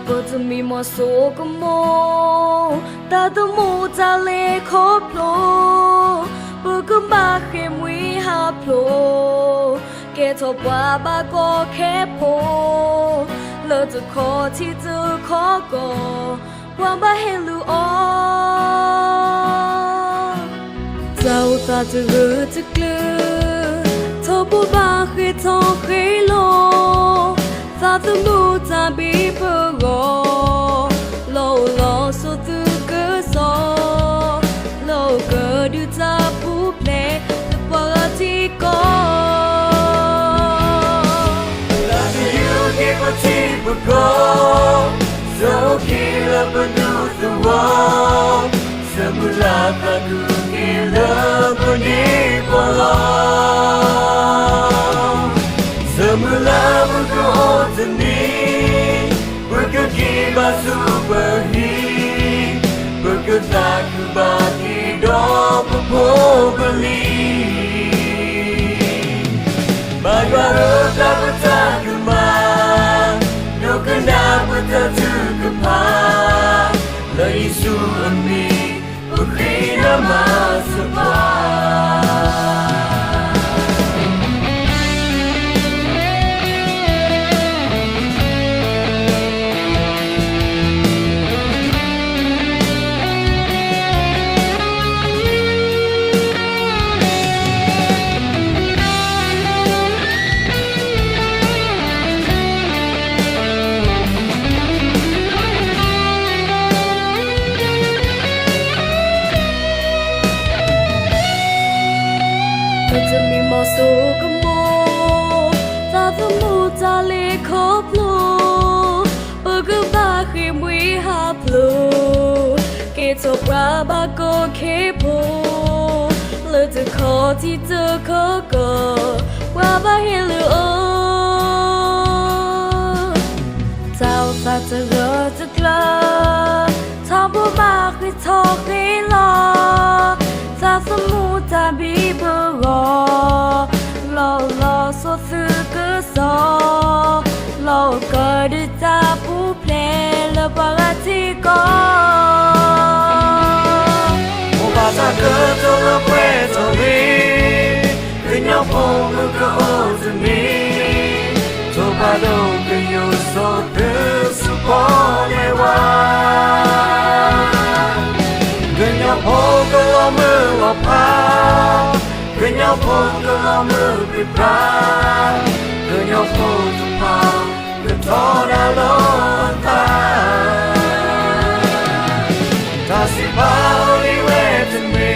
ก็จะมีมอโซกโมตาตัวมูจะเลคบโลปก็มาเขมวิหาโผล่แกทบว่าบาก็แค่โพเลอจะขอที่จะขอก็ว่าบ้าเฮลูออเจ้าตาจะรู้จะกลือเธอผู้บ้าเคยทอเคยโลตาตัวมูจะบีบโกโลโลสุดก็โซโลก็ดูจะผู้เพลย์แต่ปกติก็So kila penuh tuang Semula kadu kila penuh kolam Semula berdoa seni Berkaki basuh perhi Berketak bagi doa beli Bagara tak bertak kemar No kenapa tak terkepar La Yesu Ami Beri nama sebabจะมีมอสูกโมตาตัวมูจะเลคบโลก็บ้าเคมวิหาพลูเกจบราบาก็เคโพเลยจะขอที่เจอขอก็ว่าบ้าเฮลูออเจ้าตาจะรอจะกลาทำผู้บ้าเคยทอเคยรอตาสมูตาบีบรอรอรอสดสื่อก็สอรอก็ดูตาผู้เพลย์และปกติก็โอบาซาเกิดตัวละเวทวีคือเงาพงมือก็โอจะมีตัวบาดงก็อยู่โซตือสุปอเลวาคือเงาพงก็ลอมือลอพาคือเงาพงก็ลอมือปิดพาคือเงาพงจะพาคือทอดาลอนตาถ้าสิพาลิเวจะมี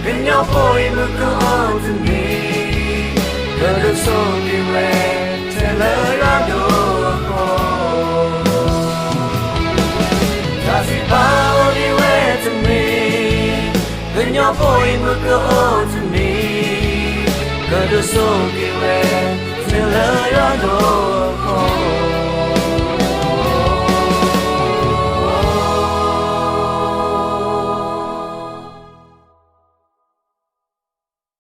คือเงาพงมือก็โอจะมีก็ดูโซลิเวเทเลราดูโกถ้าสิพาลิเวจะมีคือเงาพงมือก็โอจะมีก็ดูโซลิเวเทเลราดู